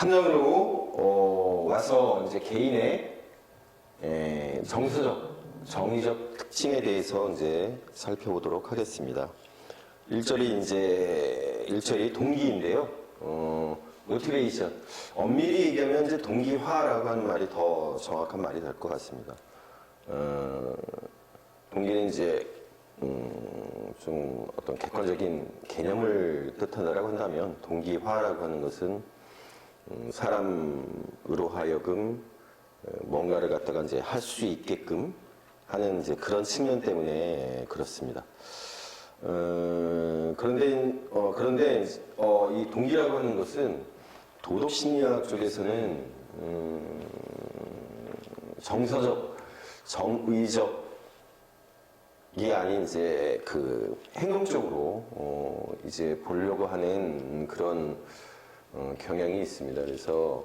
탐정으로 와서 이제 개인의 정서적, 정의적 특징에 대해서 이제 살펴보도록 하겠습니다. 1절이 동기인데요. 모티베이션. 엄밀히 얘기하면 이제 동기화라고 하는 말이 더 정확한 말이 될 것 같습니다. 동기는 이제 좀 어떤 객관적인 개념을 뜻한다라고 한다면 동기화라고 하는 것은 사람으로 하여금 뭔가를 갖다가 이제 할 수 있게끔 하는 이제 그런 측면 때문에 그렇습니다. 그런데 이 동기라고 하는 것은 도덕 심리학 쪽에서는 정서적, 정의적 이 아닌 이제 그 행동적으로 이제 보려고 하는 그런 경향이 있습니다. 그래서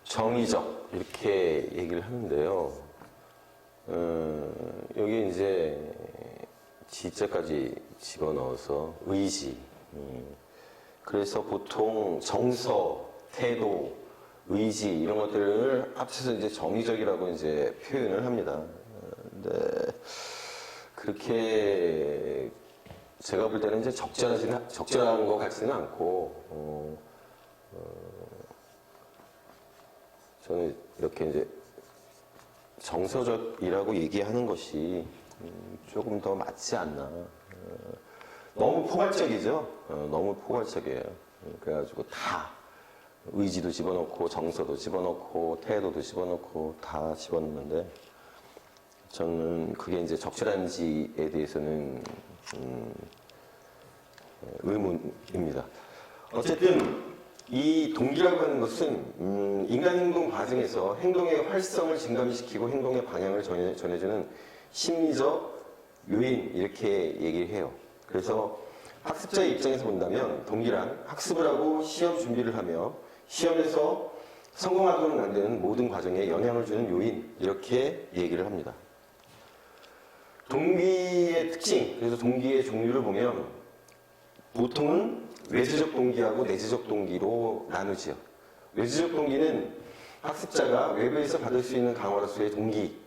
정의적 이렇게 얘기를 하는데요. 여기 이제 지자까지 집어넣어서 의지. 그래서 보통 정서, 태도, 의지 이런 것들을 합쳐서 이제 정의적이라고 이제 표현을 합니다. 근데 그렇게 제가 볼 때는 이제 적절한 것 같지는 않고 저는 이렇게 이제 정서적이라고 얘기하는 것이 조금 더 맞지 않나. 너무 포괄적이죠? 너무 포괄적이에요. 그래가지고 다 의지도 집어넣고 정서도 집어넣고 태도도 집어넣고 다 집어넣는데 저는 그게 이제 적절한지에 대해서는 의문입니다. 어쨌든 이 동기라고 하는 것은 인간 행동 과정에서 행동의 활성을 증감시키고 행동의 방향을 전해주는 심리적 요인 이렇게 얘기를 해요. 그래서 학습자의 입장에서 본다면 동기란 학습을 하고 시험 준비를 하며 시험에서 성공하도록 만드는 모든 과정에 영향을 주는 요인 이렇게 얘기를 합니다. 동기의 특징, 그래서 동기의 종류를 보면 보통은 외부적 동기하고 내재적 동기로 나누지요. 외부적 동기는 학습자가 외부에서 받을 수 있는 강화로서의 동기,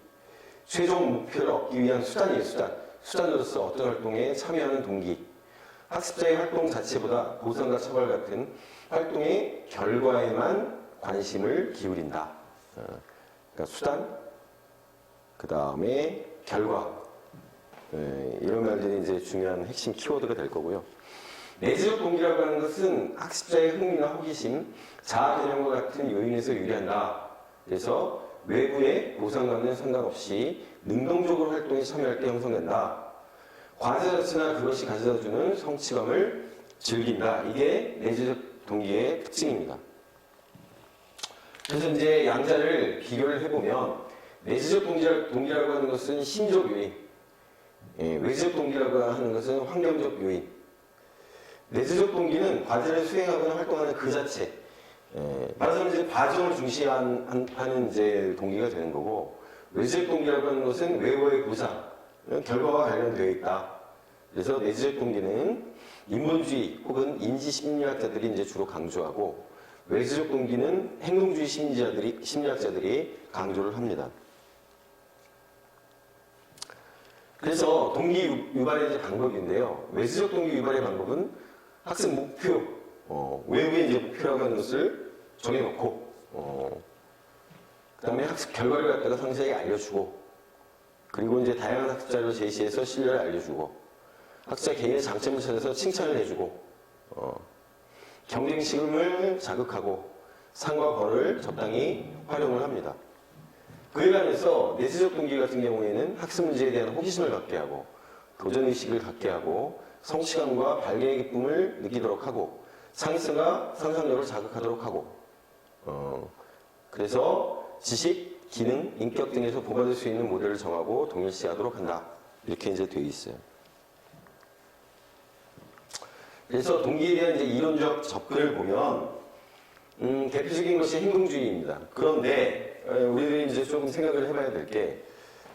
최종 목표를 얻기 위한 수단이에요. 수단으로서 어떤 활동에 참여하는 동기. 학습자의 활동 자체보다 보상과 처벌 같은 활동의 결과에만 관심을 기울인다. 그러니까 수단, 그 다음에 결과. 이런 말들이 이제 중요한 핵심 키워드가 될 거고요. 내재적 동기라고 하는 것은 학습자의 흥미나 호기심, 자아 개념과 같은 요인에서 유래한다. 그래서 외부의 보상과는 상관없이 능동적으로 활동에 참여할 때 형성된다. 과제 자체나 그것이 가져다주는 성취감을 즐긴다. 이게 내재적 동기의 특징입니다. 그래서 이제 양자를 비교를 해보면 내재적 동기라고 하는 것은 심적 요인, 외재적 동기라고 하는 것은 환경적 요인. 내재적 동기는 과제를 수행하거나 활동하는 그 자체. 말하자면 이제 과정을 중시하는 이제 동기가 되는 거고, 외재적 동기라고 하는 것은 외부의 보상, 결과와 관련되어 있다. 그래서 내재적 동기는 인본주의 혹은 인지 심리학자들이 이제 주로 강조하고, 외재적 동기는 행동주의 심리학자들이 강조를 합니다. 그래서 동기 유발의 이제 방법인데요. 외재적 동기 유발의 방법은 학습 목표, 외부의 이제 목표라고 하는 것을 정해놓고, 그 다음에 학습 결과를 갖다가 상세하게 알려주고, 그리고 이제 다양한 학습자를 제시해서 신뢰를 알려주고, 학습자 개인의 장점을 찾아서 칭찬을 해주고, 경쟁심을 자극하고, 상과 벌을 적당히 활용을 합니다. 그에 관해서 내재적 동기 같은 경우에는 학습 문제에 대한 호기심을 갖게 하고, 도전의식을 갖게 하고, 성취감과 발견의 기쁨을 느끼도록 하고, 창의성과 상상력을 자극하도록 하고, 그래서 지식, 기능, 인격 등에서 보관될 수 있는 모델을 정하고 동일시하도록 한다. 이렇게 이제 되어 있어요. 그래서 동기에 대한 이제 이론적 접근을 보면 대표적인 것이 행동주의입니다. 그런데 우리들이 이제 조금 생각을 해봐야 될 게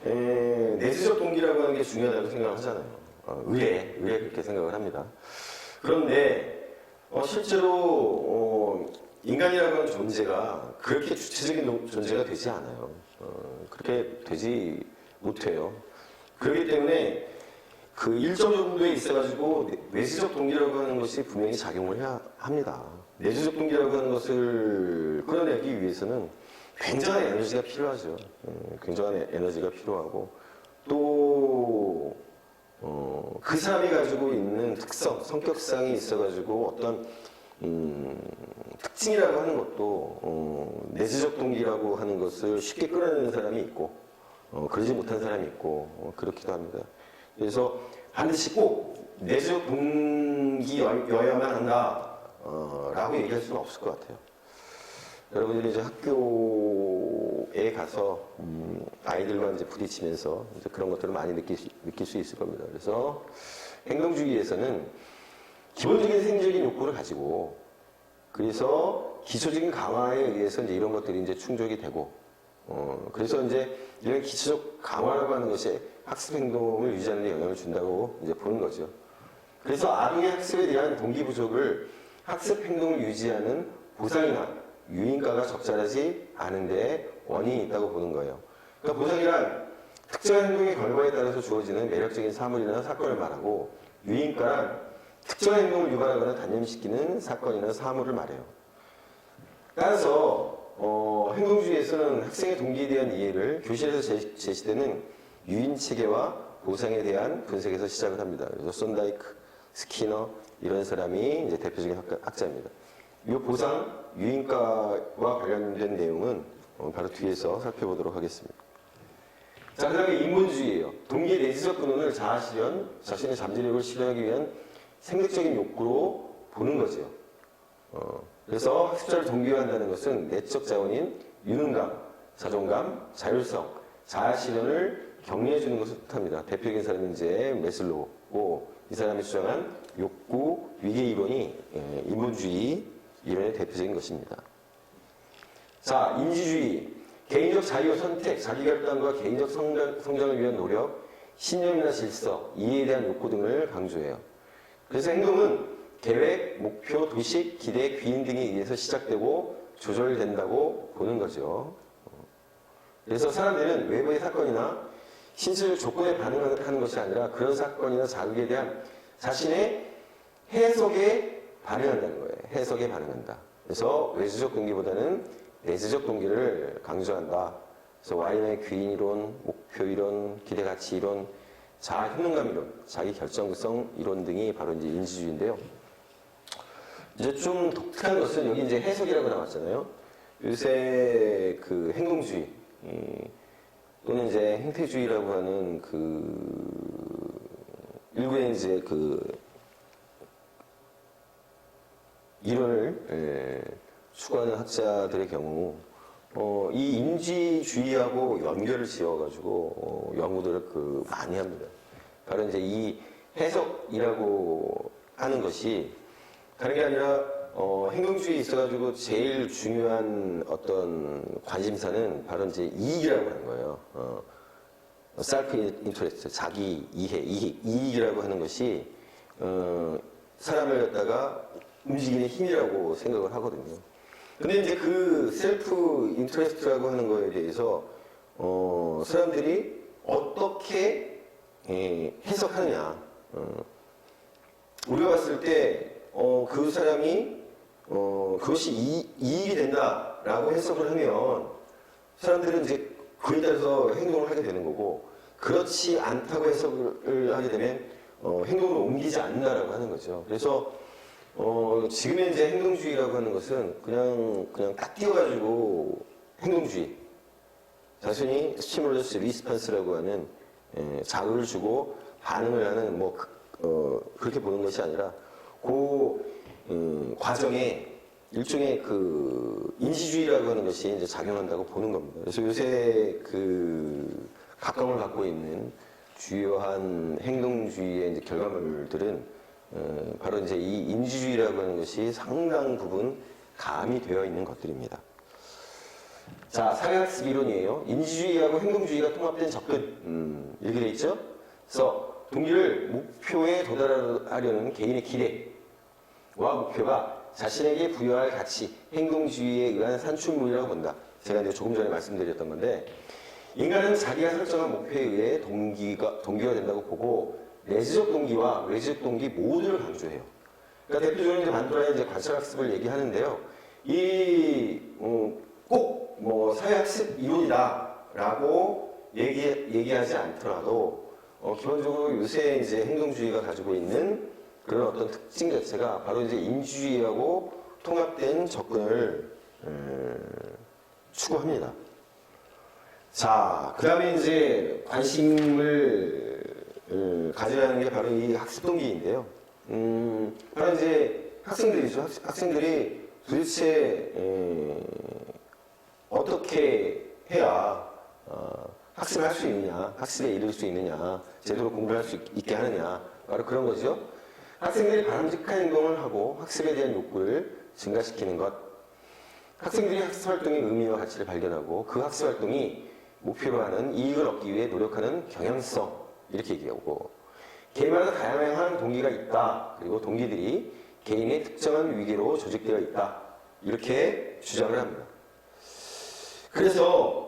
내재적 동기라고 하는 게 중요하다고 생각을 하잖아요. 의뢰 그렇게 생각을 합니다. 그런데 실제로 인간이라고 하는 존재가 그렇게 주체적인 존재가 되지 않아요. 그렇게 되지 못해요. 그렇기 때문에 그 일정 정도에 있어가지고 내재적 동기라고 하는 것이 분명히 작용을 해야 합니다. 내재적 동기라고 하는 것을 끌어내기 위해서는 굉장한 에너지가 필요하죠. 굉장한 에너지가 필요하고 또 그 사람이 가지고 있는 특성, 성격상이 있어가지고 어떤 특징이라고 하는 것도 내재적 동기라고 하는 것을 쉽게 끌어내는 사람이 있고 그러지 못한 사람이 있고 그렇기도 합니다. 그래서 반드시 꼭 내재적 동기여야만 한다 라고 얘기할 수는 없을 것 같아요. 여러분들이 이제 학교에 가서 아이들과 이제 부딪히면서 이제 그런 것들을 많이 느낄 수 있을 겁니다. 그래서 행동주의에서는 기본적인 생리적인 욕구를 가지고 그래서 기초적인 강화에 의해서 이제 이런 것들이 이제 충족이 되고 그래서 이제 이런 기초적 강화라고 하는 것이 학습 행동을 유지하는 데 영향을 준다고 이제 보는 거죠. 그래서 아동의 학습에 대한 동기 부족을 학습 행동을 유지하는 보상이나 유인가가 적절하지 않은데 원인이 있다고 보는 거예요. 그러니까 보상이란 특정한 행동의 결과에 따라서 주어지는 매력적인 사물이나 사건을 말하고 유인가란 특정한 행동을 유발하거나 단념시키는 사건이나 사물을 말해요. 따라서 행동주의에서는 학생의 동기에 대한 이해를 교실에서 제시되는 유인 체계와 보상에 대한 분석에서 시작을 합니다. 그래서 손다이크, 스키너 이런 사람이 이제 대표적인 학자입니다. 이 보상, 유인가와 관련된 내용은 바로 뒤에서 살펴보도록 하겠습니다. 자, 그 다음에 인본주의예요. 동기의 내재적 근원을 자아실현, 자신의 잠재력을 실현하기 위한 생각적인 욕구로 보는 거죠. 그래서 학습자를 동기화한다는 것은 내적 자원인 유능감, 자존감, 자율성, 자아실현을 격려해주는 것을 뜻합니다. 대표적인 사람은 이제 메슬로우고 이 사람이 주장한 욕구 위계 이론이 인본주의 이론의 대표적인 것입니다. 자, 인지주의. 개인적 자유와 선택, 자기결단과 개인적 성장을 위한 노력, 신념이나 질서, 이해에 대한 욕구 등을 강조해요. 그래서 행동은 계획, 목표, 도식, 기대, 귀인 등에 의해서 시작되고 조절된다고 보는 거죠. 그래서 사람들은 외부의 사건이나 신체적 조건에 반응하는 것이 아니라 그런 사건이나 자극에 대한 자신의 해석에 반응한다는 거예요. 해석에 반응한다. 그래서 외주적 동기보다는 내재적 동기를 강조한다. 그래서 와인의 귀인 이론, 목표 이론, 기대 가치 이론, 자아 효능감 이론, 자기 결정성 이론 등이 바로 이제 인지주의인데요. 이제 좀 독특한 것은 여기 이제 해석이라고 나왔잖아요. 요새 그 행동주의 또는 이제 행태주의라고 하는 그 일부의 이제 그 이론을 추구하는 학자들의 경우 이 인지주의하고 연결을 지어가지고 연구들을 많이 합니다. 바로 이제 이 해석이라고 하는 것이 다른 게 아니라 행동주의에 있어가지고 제일 중요한 어떤 관심사는 바로 이제 이익이라고 하는 거예요. 셀프 인터레스트, 자기 이익이라고 하는 것이 사람을 갖다가 움직이는 힘이라고 생각을 하거든요. 근데 이제 그 셀프 인터레스트라고 하는 거에 대해서 사람들이 어떻게 해석하느냐. 우리가 봤을 때 그 사람이 그것이 이익이 된다라고 해석을 하면 사람들은 이제 그에 따라서 행동을 하게 되는 거고 그렇지 않다고 해석을 하게 되면 행동을 옮기지 않는다라고 하는 거죠. 그래서 지금의 이제 행동주의라고 하는 것은 그냥 딱 띄워가지고 행동주의. 단순히 스티뮬러스 리스판스라고 하는 자극을 주고 반응을 하는 그렇게 보는 것이 아니라 그 과정에 일종의 그 인지주의라고 하는 것이 이제 작용한다고 보는 겁니다. 그래서 요새 그 각광을 갖고 있는 주요한 행동주의의 이제 결과물들은 바로 이제 이 인지주의라고 하는 것이 상당 부분 가미되어 있는 것들입니다. 자, 사회학습 이론이에요. 인지주의하고 행동주의가 통합된 접근. 이렇게 돼 있죠? 그래서 동기를 목표에 도달하려는 개인의 기대와 목표가 자신에게 부여할 가치, 행동주의에 의한 산출물이라고 본다. 제가 이제 조금 전에 말씀드렸던 건데, 인간은 자기가 설정한 목표에 의해 동기가 된다고 보고, 내재적 동기와 외재적 동기 모두를 강조해요. 그러니까 대표적으로 이제 만도라의 이제 관찰학습을 얘기하는데요. 꼭 뭐 사회학습 이론이다라고 얘기하지 않더라도, 기본적으로 요새 이제 행동주의가 가지고 있는 그런 어떤 특징 자체가 바로 이제 인지주의하고 통합된 접근을 추구합니다. 자, 그 다음에 이제 관심을 가져야 하는 게 바로 이 학습 동기인데요. 바로 이제 학생들이죠. 학생들이 도대체 어떻게 해야 학습을 할 수 있느냐, 학습에 이를 수 있느냐, 제대로 공부를 할 수 있게 하느냐, 바로 그런 거죠. 학생들이 바람직한 행동을 하고 학습에 대한 욕구를 증가시키는 것. 학생들이 학습 활동의 의미와 가치를 발견하고 그 학습 활동이 목표로 하는 이익을 얻기 위해 노력하는 경향성, 이렇게 얘기하고, 개인마다 다양한 동기가 있다. 그리고 동기들이 개인의 특정한 위계로 조직되어 있다. 이렇게 주장을 합니다. 그래서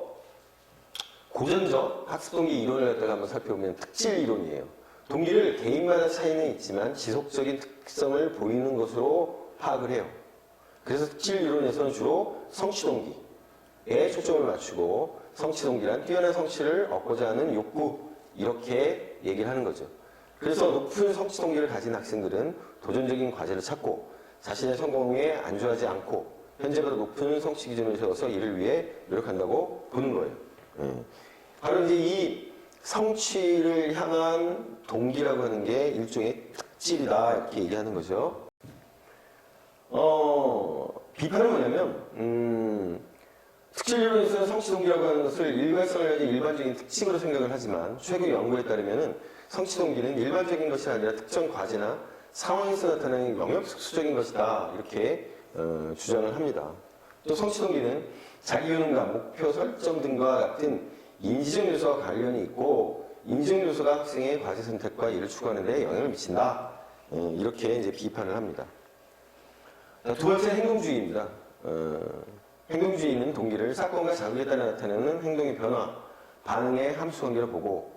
고전적 학습동기 이론을 갖다가 한번 살펴보면 특질 이론이에요. 동기를 개인마다 차이는 있지만 지속적인 특성을 보이는 것으로 파악을 해요. 그래서 특질 이론에서는 주로 성취동기에 초점을 맞추고, 성취동기란 뛰어난 성취를 얻고자 하는 욕구, 이렇게 얘기를 하는 거죠. 그래서 높은 성취동기를 가진 학생들은 도전적인 과제를 찾고 자신의 성공에 안주하지 않고 현재보다 높은 성취 기준을 세워서 이를 위해 노력한다고 보는 거예요. 바로 이제 이 성취를 향한 동기라고 하는 게 일종의 특질이다, 이렇게 얘기하는 거죠. 비판은 뭐냐면, 특질이론에서는 성취 동기라고 하는 것을 일관성을 가진 일반적인 특징으로 생각을 하지만, 최근 연구에 따르면 성취 동기는 일반적인 것이 아니라 특정 과제나 상황에서 나타나는 영역특수적인 것이다, 이렇게 주장을 합니다. 또 성취 동기는 자기 효능감, 목표 설정 등과 같은 인지적 요소와 관련이 있고, 인지적 요소가 학생의 과제 선택과 이를 추구하는 데 영향을 미친다, 이렇게 이제 비판을 합니다. 두 번째, 행동주의입니다. 행동주의는 동기를 사건과 자극에 따라 나타나는 행동의 변화, 반응의 함수 관계로 보고,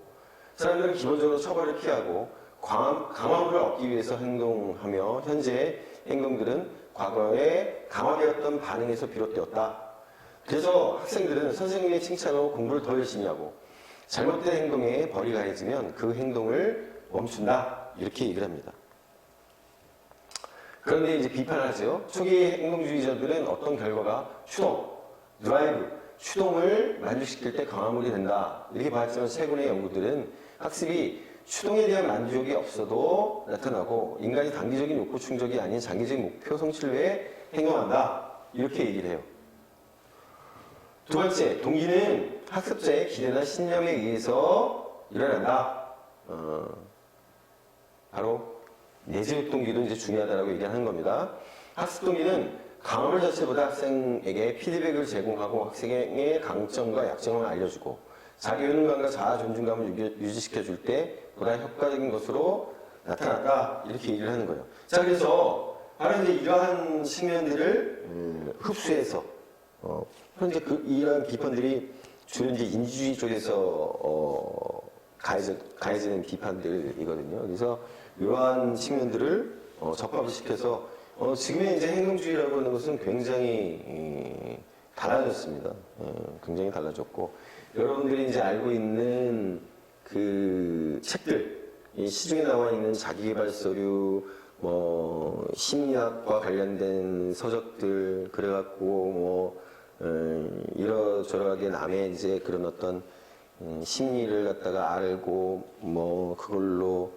사람들은 기본적으로 처벌을 피하고 강화물을 얻기 위해서 행동하며 현재의 행동들은 과거에 강화되었던 반응에서 비롯되었다. 그래서 학생들은 선생님의 칭찬으로 공부를 더 열심히 하고 잘못된 행동에 벌이 가해지면 그 행동을 멈춘다, 이렇게 얘기를 합니다. 그런데 이제 비판을 하죠. 초기 행동주의자들은 어떤 결과가 추동, 드라이브, 추동을 만족시킬 때 강화물이 된다, 이렇게 봤지만 최근의 연구들은 학습이 추동에 대한 만족이 없어도 나타나고 인간이 단기적인 욕구 충족이 아닌 장기적인 목표 성취를 위해 행동한다, 이렇게 얘기를 해요. 두 번째, 동기는 학습자의 기대나 신념에 의해서 일어난다. 바로 내재적 동기도 이제 중요하다고 얘기하는 겁니다. 학습 동기는 강화물 자체보다 학생에게 피드백을 제공하고 학생의 강점과 약점을 알려주고 자기 효능감과 자아 존중감을 유지시켜줄 때 보다 효과적인 것으로 나타났다, 이렇게 얘기를 하는 거예요. 자, 그래서 바로 이제 이러한 측면들을 흡수해서 현재 이러한 비판들이 주로 이제 인지주의 쪽에서 가해지는 비판들이거든요. 그래서 이러한 측면들을 접합을 시켜서 지금의 이제 행동주의라고 하는 것은 굉장히 달라졌습니다. 굉장히 달라졌고, 여러분들이 이제 알고 있는 그 책들, 이 시중에 나와 있는 자기개발 서류, 뭐 심리학과 관련된 서적들, 그래갖고 이러저러하게 남의 이제 그런 어떤 심리를 갖다가 알고 뭐 그걸로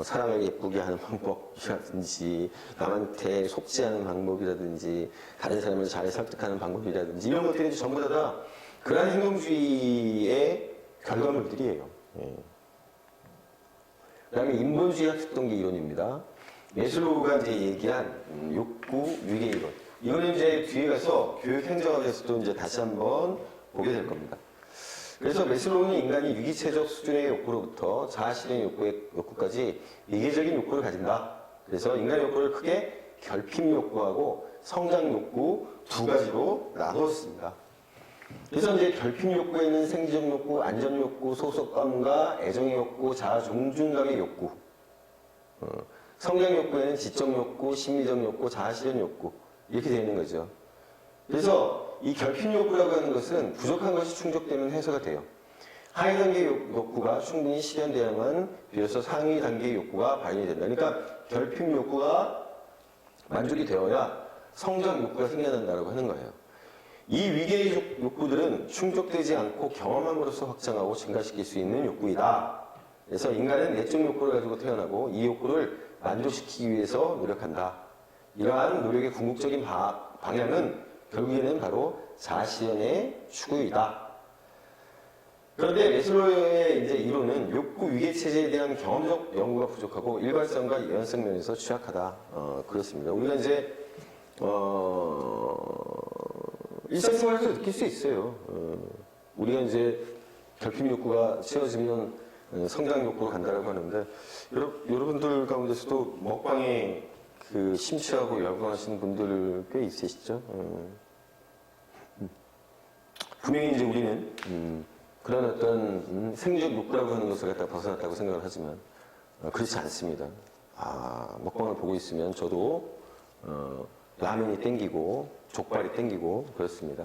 사람을 예쁘게 하는 방법이라든지 남한테 속지 않은 방법이라든지 다른 사람을 잘 설득하는 방법이라든지 이런 것들이 전부 다 그러한 행동주의의 결과물들이에요. 그 다음에 인본주의 학습동기 이론입니다. 메슬로우가 이제 얘기한 욕구 위계 이론. 이거는 이제 뒤에 가서 교육 행정학에서도 이제 다시 한번 보게 될 겁니다. 그래서 메슬로우는 인간이 위기체적 수준의 욕구로부터 자아실현 욕구까지 위계적인 욕구를 가진다. 그래서 인간의 욕구를 크게 결핍 욕구하고 성장 욕구 두 가지로 나누었습니다. 그래서 이제 결핍 욕구에는 생리적 욕구, 안전 욕구, 소속감과 애정의 욕구, 자아 존중감의 욕구, 성장 욕구에는 지적 욕구, 심리적 욕구, 자아 실현 욕구 이렇게 되어 있는 거죠. 그래서 이 결핍 욕구라고 하는 것은 부족한 것이 충족되면 해소가 돼요. 하위 단계 욕구가 충분히 실현되야만 비로소 상위 단계의 욕구가 발현이 된다. 그러니까 결핍 욕구가 만족이 되어야 성장 욕구가 생겨난다고 하는 거예요. 이 위계의 욕구들은 충족되지 않고 경험함으로써 확장하고 증가시킬 수 있는 욕구이다. 그래서 인간은 내적 욕구를 가지고 태어나고 이 욕구를 만족시키기 위해서 노력한다. 이러한 노력의 궁극적인 방향은 결국에는 바로 자아실현의 추구이다. 그런데 메슬로우의 이제 이론은 욕구 위계 체제에 대한 경험적 연구가 부족하고 일관성과 예언성 면에서 취약하다. 그렇습니다. 우리가 이제 일상생활에서 느낄 수 있어요. 우리가 이제 결핍 욕구가 채워지면 성장 욕구로 간다라고 하는데 여러분들 가운데서도 먹방에 그 심취하고 열광하시는 분들 꽤 있으시죠? 분명히 이제 우리는 그런 어떤 생리적 욕구라고 하는 것을 갖다 벗어났다고 생각을 하지만 그렇지 않습니다. 먹방을 보고 있으면 저도 라면이 땡기고 족발이 땡기고 그렇습니다.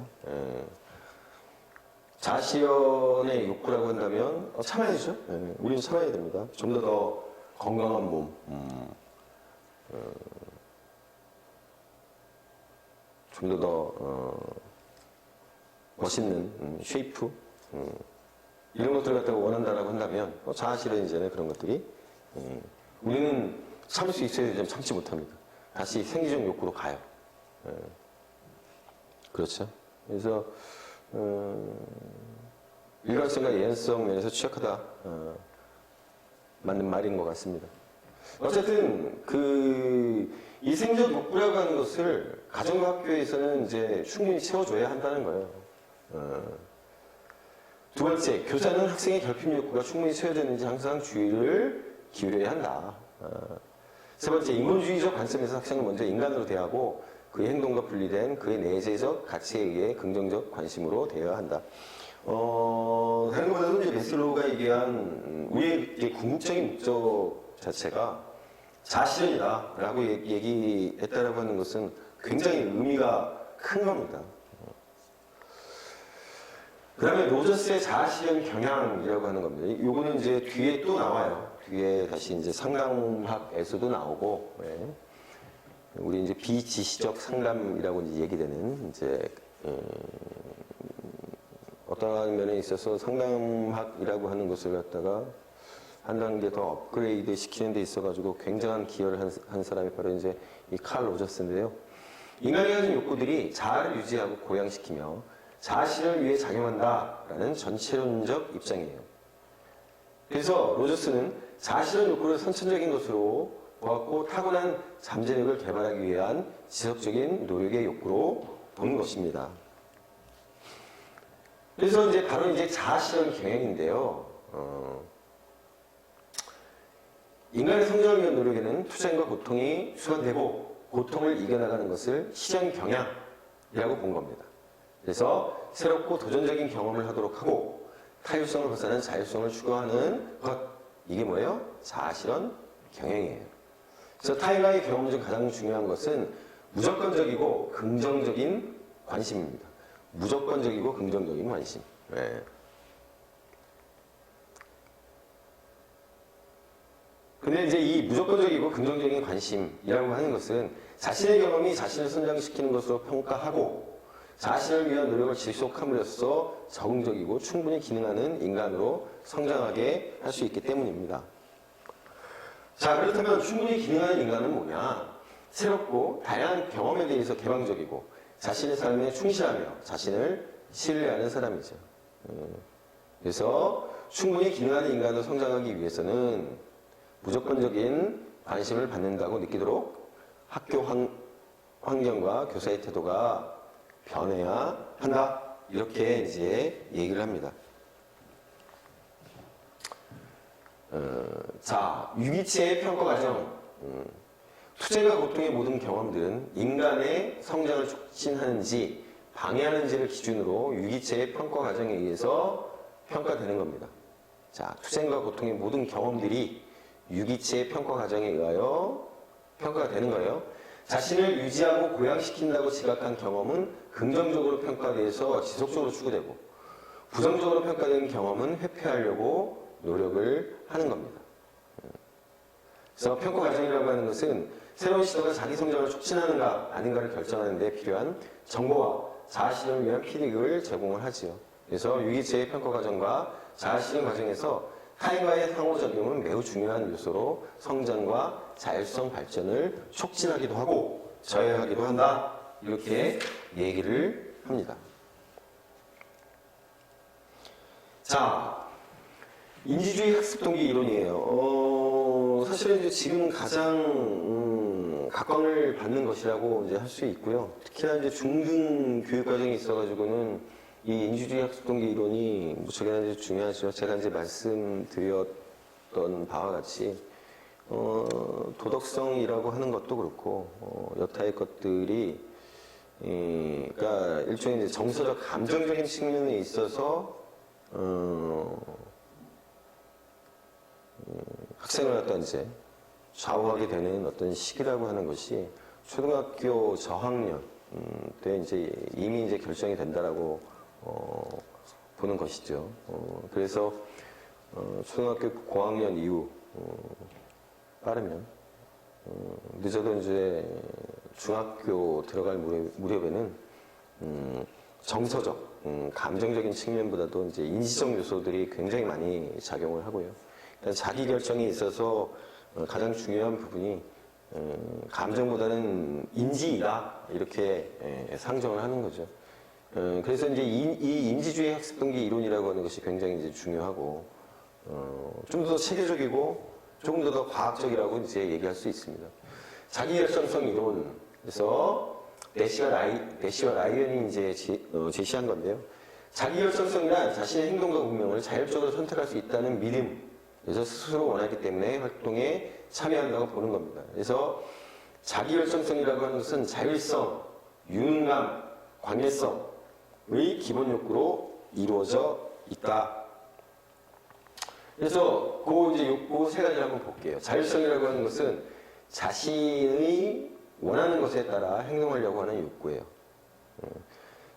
자아실현의 욕구라고 한다면 참아야죠. 우리는 참아야 됩니다. 좀 더 건강한 몸, 좀 더 멋있는 쉐이프 이런 것들을 갖다가 원한다라고 한다면 자아실현이잖아요. 그런 것들이 우리는 참을 수 있어야 되지만 참지 못합니다. 다시 생리적 욕구로 가요. 그렇죠. 그래서 일관성과 예언성 면에서 취약하다. 맞는 말인 것 같습니다. 어쨌든 이 생리적 욕구라고 하는 것을 가정과 학교에서는 이제 충분히 채워줘야 한다는 거예요. 두 번째, 교사는 학생의 결핍 욕구가 충분히 채워졌는지 항상 주의를 기울여야 한다. 세 번째, 인본주의적 관점에서 학생을 먼저 인간으로 대하고 그의 행동과 분리된 그의 내재적 가치에 의해 긍정적 관심으로 대해야 한다. 다른 것보다도 이제 메슬로우가 얘기한 우리의 궁극적인 목적 자체가 자아실현이다라고 얘기했다라고 하는 것은 굉장히 의미가 큰 겁니다. 그 다음에 로저스의 자아실현 경향이라고 하는 겁니다. 요거는 이제 뒤에 또 나와요. 뒤에 다시 이제 상담학에서도 나오고, 우리 이제 비지시적 상담이라고 이제 얘기되는 이제, 어떤 면에 있어서 상담학이라고 하는 것을 갖다가 한 단계 더 업그레이드 시키는 데 있어가지고 굉장한 기여를 한 사람이 바로 이제 이 칼 로저스인데요. 인간이 가진 욕구들이 자아를 유지하고 고양시키며 자아실현을 위해 작용한다라는 전체론적 입장이에요. 그래서 로저스는 자아실현 욕구를 선천적인 것으로 보았고 타고난 잠재력을 개발하기 위한 지속적인 노력의 욕구로 보는 것입니다. 그래서 이제 바로 이제 자아실현 경향인데요. 인간의 성장을 위한 노력에는 투쟁과 고통이 수반되고 고통을 이겨나가는 것을 실현 경향이라고 본 겁니다. 그래서 새롭고 도전적인 경험을 하도록 하고 타율성을 벗어난 자율성을 추구하는 것, 이게 뭐예요? 자아실현 경향이에요. 그래서 타인과의 경험 중 가장 중요한 것은 무조건적이고 긍정적인 관심입니다. 무조건적이고 긍정적인 관심. 근데 이제 이 무조건적이고 긍정적인 관심이라고 하는 것은 자신의 경험이 자신을 성장시키는 것으로 평가하고 자신을 위한 노력을 지속함으로써 적응적이고 충분히 기능하는 인간으로 성장하게 할 수 있기 때문입니다. 자, 그렇다면 충분히 기능하는 인간은 뭐냐? 새롭고 다양한 경험에 대해서 개방적이고 자신의 삶에 충실하며 자신을 신뢰하는 사람이죠. 그래서 충분히 기능하는 인간으로 성장하기 위해서는 무조건적인 관심을 받는다고 느끼도록 학교 환경과 교사의 태도가 변해야 한다. 이렇게 이제 얘기를 합니다. 자, 유기체의 평가 과정. 투쟁과 고통의 모든 경험들은 인간의 성장을 촉진하는지 방해하는지를 기준으로 유기체의 평가 과정에 의해서 평가되는 겁니다. 자, 투쟁과 고통의 모든 경험들이 유기체의 평가 과정에 의하여 평가가 되는 거예요. 자신을 유지하고 고양시킨다고 지각한 경험은 긍정적으로 평가돼서 지속적으로 추구되고, 부정적으로 평가된 경험은 회피하려고 노력을 하는 겁니다. 그래서 평가 과정이라고 하는 것은 새로운 시도가 자기 성장을 촉진하는가 아닌가를 결정하는 데 필요한 정보와 자아실현을 위한 피드백을 제공을 하지요. 그래서 유기체의 평가 과정과 자아실현 과정에서 타인과의 상호작용은 매우 중요한 요소로 성장과 자율성 발전을 촉진하기도 하고 저해하기도 한다. 이렇게 얘기를 합니다. 자, 인지주의 학습 동기 이론이에요. 사실은 이제 지금 가장 각광을 받는 것이라고 이제 할 수 있고요. 특히나 이제 중등 교육 과정이 있어가지고는 이 인지주의 학습 동기 이론이 무척이나 이제 중요하죠. 제가 이제 말씀드렸던 바와 같이 도덕성이라고 하는 것도 그렇고 여타의 것들이 그러니까 일종의 이제 정서적 감정적인 측면에 있어서 학생을 갖다 이제 좌우하게 되는 어떤 시기라고 하는 것이 초등학교 저학년 때 이제 이미 이제 결정이 된다라고 보는 것이죠. 그래서 초등학교 고학년 이후 빠르면 늦어도 이제 중학교 들어갈 무렵에는 정서적, 감정적인 측면보다도 이제 인지적 요소들이 굉장히 많이 작용을 하고요. 자기 결정에 있어서 가장 중요한 부분이 감정보다는 인지이다 이렇게 상정을 하는 거죠. 그래서 이제 이 인지주의 학습 동기 이론이라고 하는 것이 굉장히 이제 중요하고 좀 더 체계적이고 조금 더 과학적이라고 이제 얘기할 수 있습니다. 자기 결정성 이론 그래서 내시와 라이언이 이제 제시한 건데요. 자기 결정성이란 자신의 행동과 운명을 자율적으로 선택할 수 있다는 믿음. 그래서 스스로 원하기 때문에 활동에 참여한다고 보는 겁니다. 그래서 자기결정성이라고 하는 것은 자율성, 유능감, 관계성의 기본 욕구로 이루어져 있다. 그래서 그 이제 욕구 세 가지를 한번 볼게요. 자율성이라고 하는 것은 자신의 원하는 것에 따라 행동하려고 하는 욕구예요.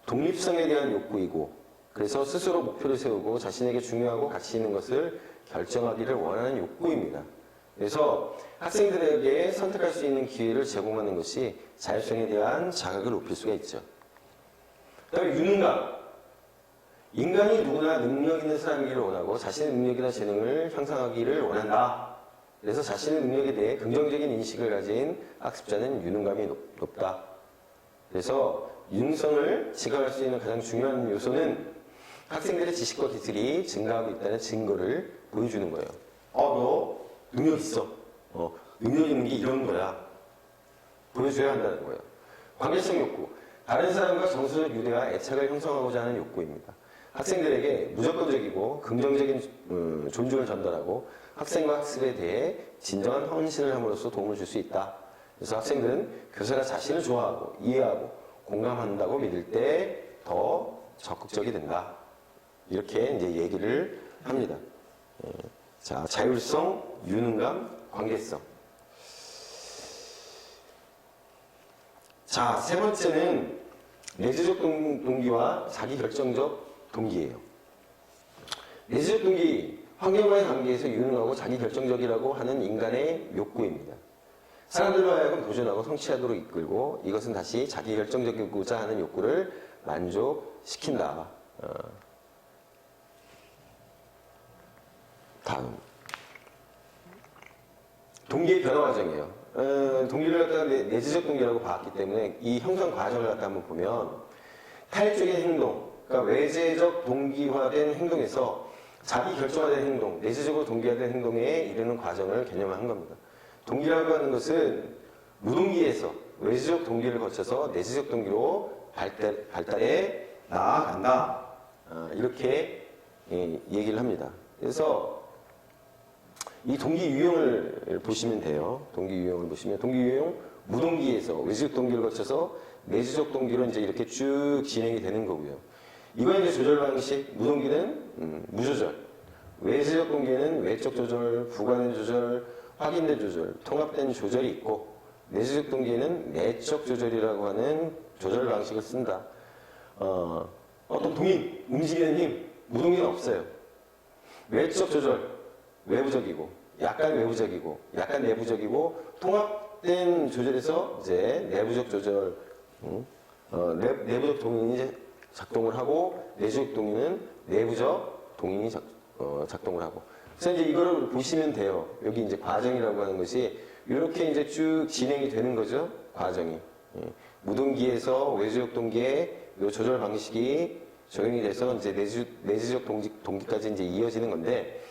독립성에 대한 욕구이고, 그래서 스스로 목표를 세우고 자신에게 중요하고 가치 있는 것을 결정하기를 원하는 욕구입니다. 그래서 학생들에게 선택할 수 있는 기회를 제공하는 것이 자율성에 대한 자각을 높일 수가 있죠. 그 다음에 유능감. 인간이 누구나 능력 있는 사람이기를 원하고 자신의 능력이나 재능을 향상하기를 원한다. 그래서 자신의 능력에 대해 긍정적인 인식을 가진 학습자는 유능감이 높다. 그래서 유능성을 지각할 수 있는 가장 중요한 요소는 학생들의 지식과 기술이 증가하고 있다는 증거를 보여주는 거예요. 너 능력 있어. 능력 있는 게 이런 거야. 보여줘야 한다는 거예요. 관계성 욕구. 다른 사람과 정서적 유대와 애착을 형성하고자 하는 욕구입니다. 학생들에게 무조건적이고 긍정적인 존중을 전달하고 학생과 학습에 대해 진정한 헌신을 함으로써 도움을 줄 수 있다. 그래서 학생들은 교사가 자신을 좋아하고 이해하고 공감한다고 믿을 때 더 적극적이 된다. 이렇게 이제 얘기를 합니다. 자, 자율성, 유능감, 관계성. 자, 세 번째는 내재적 동기와 자기결정적 동기예요. 내재적 동기, 환경과의 관계에서 유능하고 자기결정적이라고 하는 인간의 욕구입니다. 사람들로 하여금 도전하고 성취하도록 이끌고 이것은 다시 자기결정적이고자 하는 욕구를 만족시킨다. 다음. 동기의 변화 과정이에요. 동기를 갖다가 내재적 동기라고 봤기 때문에 이 형성 과정을 갖다 한번 보면 타입적인 행동, 그러니까 외재적 동기화된 행동에서 자기 결정화된 행동, 내재적으로 동기화된 행동에 이르는 과정을 개념화한 겁니다. 동기라고 하는 것은 무동기에서 외지적 동기를 거쳐서 내지적 동기로 발달해 나아간다. 이렇게 얘기를 합니다. 그래서 이 동기 유형을 보시면 돼요. 동기 유형을 보시면 동기 유형 무동기에서 외지적 동기를 거쳐서 내지적 동기로 이제 이렇게 쭉 진행이 되는 거고요. 이건 이제 조절 방식, 무동기는 무조절, 외지적 동기에는 외적 조절, 부과된 조절, 확인된 조절, 통합된 조절이 있고 내지적 동기에는 내적 조절이라고 하는 조절 방식을 쓴다. 어떤 동인, 움직이는 힘, 무동기는 없어요. 외적 조절, 외부적이고, 약간 외부적이고, 약간 내부적이고, 통합된 조절에서 이제 내부적 조절, 내부적 동인이 작동을 하고, 내적 동인은 내부적 동인이 작동을 하고. 그래서 이제 이거를 보시면 돼요. 여기 이제 과정이라고 하는 것이 이렇게 이제 쭉 진행이 되는 거죠. 과정이. 무동기에서 외지적 동기의 요 조절 방식이 적용이 돼서 이제 내지적 동기까지 이제 이어지는 건데,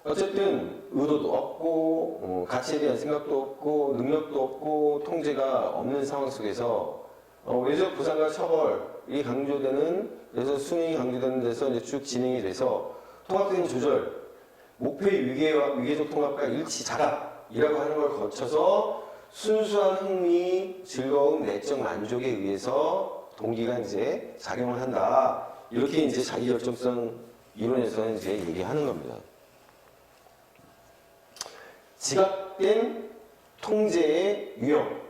어쨌든 의도도 없고 가치에 대한 생각도 없고 능력도 없고 통제가 없는 상황 속에서 외적 보상과 처벌이 강조되는, 그래서 수능이 강조되는 데서 이제 쭉 진행이 돼서 통합적인 조절, 목표의 위계적 통합과 일치 자각이라고 하는 걸 거쳐서 순수한 흥미, 즐거움, 내적 만족에 의해서 동기가 이제 작용을 한다. 이렇게 이제 자기결정성 이론에서는 이제 얘기하는 겁니다. 지각된 통제의 유형.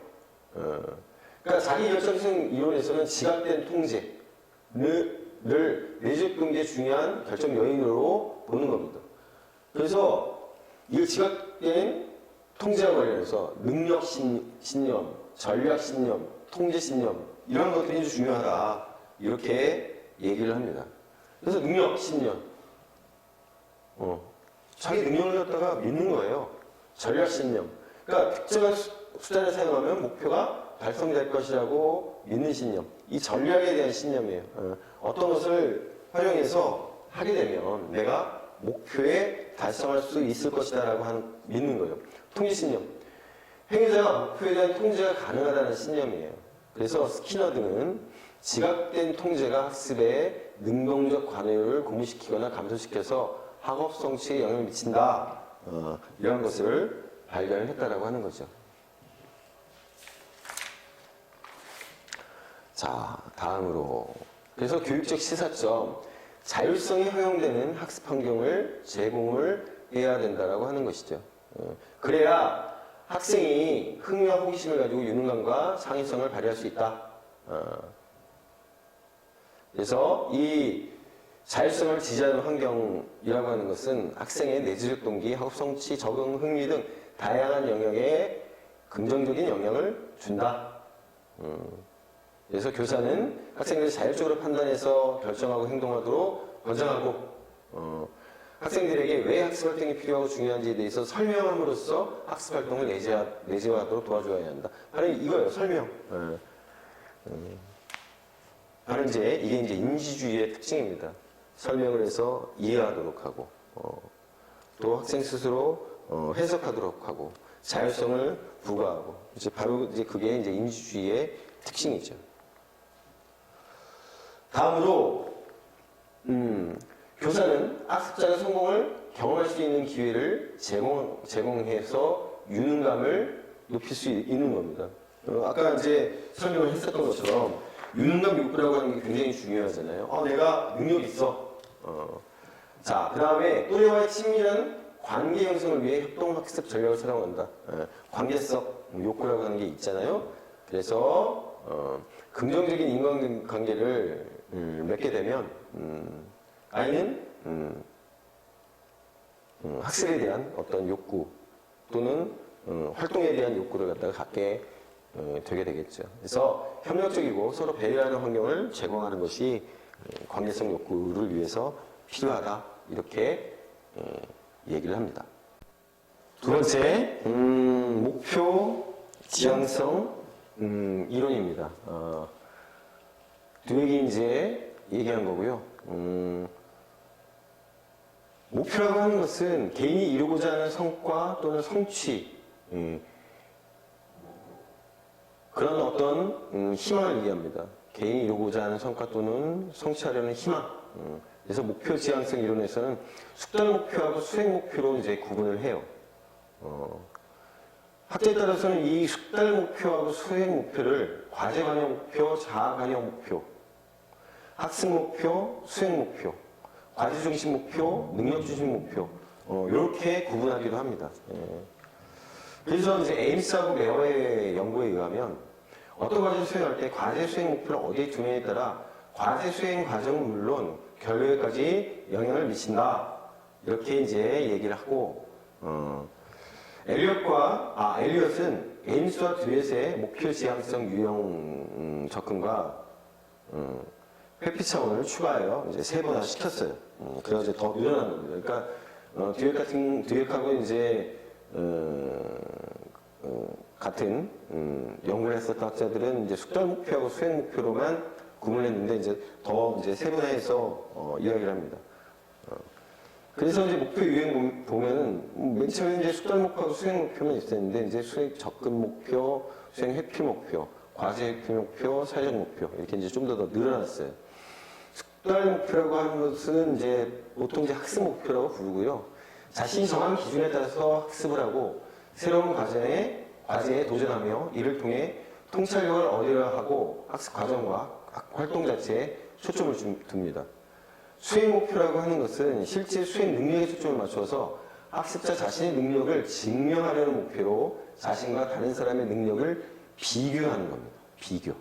그러니까 자기결정성 이론에서는 지각된 통제를 내적 동기의 중요한 결정 요인으로 보는 겁니다. 그래서 이 지각된 통제와 관련해서 능력 신념, 전략 신념, 통제 신념 이런 것들이 중요하다. 이렇게 얘기를 합니다. 그래서 능력 신념, 자기 능력을 갖다가 믿는 거예요. 전략 신념. 그러니까 특정한 수단을 사용하면 목표가 달성될 것이라고 믿는 신념. 이 전략에 대한 신념이에요. 어떤 것을 활용해서 하게 되면 내가 목표에 달성할 수 있을 것이다라고 믿는 거예요. 통제 신념. 행위자가 목표에 대한 통제가 가능하다는 신념이에요. 그래서 스키너 등은 지각된 통제가 학습에 능동적 관여를 고무시키거나 감소시켜서 학업 성취에 영향을 미친다. 이런 것을 발견했다라고 하는 거죠. 자, 다음으로. 그래서 교육적 시사점. 자율성이 허용되는 학습 환경을 제공을 해야 된다라고 하는 것이죠. 그래야 학생이 흥미와 호기심을 가지고 유능감과 창의성을 발휘할 수 있다. 그래서 이 자율성을 지지하는 환경이라고 하는 것은 학생의 내지적 동기, 학업 성취, 적응, 흥미 등 다양한 영역에 긍정적인 영향을 준다. 그래서 교사는 학생들이 자율적으로 판단해서 결정하고 행동하도록 권장하고, 학생들에게 왜 학습 활동이 필요하고 중요한지에 대해서 설명함으로써 학습 활동을 내재화하도록 도와줘야 한다. 바로 이거예요, 설명. 바로 이게 이제 인지주의의 특징입니다. 설명을 해서 이해하도록 하고, 또 학생 스스로 해석하도록 하고, 자율성을 부과하고, 이제 바로 이제 그게 이제 인지주의의 특징이죠. 다음으로, 교사는 학습자가 성공을 경험할 수 있는 기회를 제공해서 유능감을 높일 수 있는 겁니다. 아까 이제 설명을 했었던 것처럼 유능감 욕구라고 하는 게 굉장히 중요하잖아요. 내가 능력 있어. 자, 그 다음에 또래와의 친밀한 관계 형성을 위해 협동학습 전략을 사용한다. 관계성 욕구라고 하는 게 있잖아요. 그래서 긍정적인 인간관계를 맺게 되면 아이는 학습에 대한 어떤 욕구 또는 활동에 대한 욕구를 갖다가 갖게 되게 되겠죠. 그래서 협력적이고 서로 배려하는 환경을 제공하는 것이 관계성 욕구를 위해서 필요하다. 이렇게 얘기를 합니다. 두 번째, 목표 지향성 이론입니다. 뒤에 이제 얘기한 거고요. 목표라고 하는 것은 개인이 이루고자 하는 성과 또는 성취, 그런 어떤 희망을 얘기합니다. 개인이 이루고자 하는 성과 또는 성취하려는 희망. 그래서 목표 지향성 이론에서는 숙달 목표하고 수행 목표로 이제 구분을 해요. 학자에 따라서는 이 숙달 목표하고 수행 목표를 과제 관여 목표, 자아 관여 목표, 학습 목표, 수행 목표, 과제 중심 목표, 능력 중심 목표 이렇게 구분하기도 합니다. 그래서 이제 에임스하고 메어의 연구에 의하면 어떤 과제를 수행할 때 과제 수행 목표를 어디에 두느냐에 따라 과제 수행 과정은 물론 결과에까지 영향을 미친다. 이렇게 이제 얘기를 하고 엘리엇은 에임스와 듀엣의 목표 지향성 유형 접근과 회피 차원을 추가하여 이제 세분화 시켰어요. 그래서 이제 더 늘어난 겁니다. 그러니까 듀엣하고 이제 같은 연구를 했었던 학자들은 이제 숙달 목표하고 수행 목표로만 구분했는데 이제 더 이제 세분화해서 이야기를 합니다. 그래서 이제 목표 유형 보면은 맨 처음에 이제 숙달 목표하고 수행 목표만 있었는데 이제 수행 접근 목표, 수행 회피 목표, 과제 회피 목표, 사회적 목표 이렇게 이제 좀 더 늘어났어요. 숙달 목표라고 하는 것은 이제 보통 이제 학습 목표라고 부르고요. 자신이 정한 기준에 따라서 학습을 하고 새로운 과제에 도전하며 이를 통해 통찰력을 얻으려 하고 학습 과정과 활동 자체에 초점을 둡니다. 수행 목표라고 하는 것은 실제 수행 능력에 초점을 맞춰서 학습자 자신의 능력을 증명하려는 목표로 자신과 다른 사람의 능력을 비교하는 겁니다. 비교.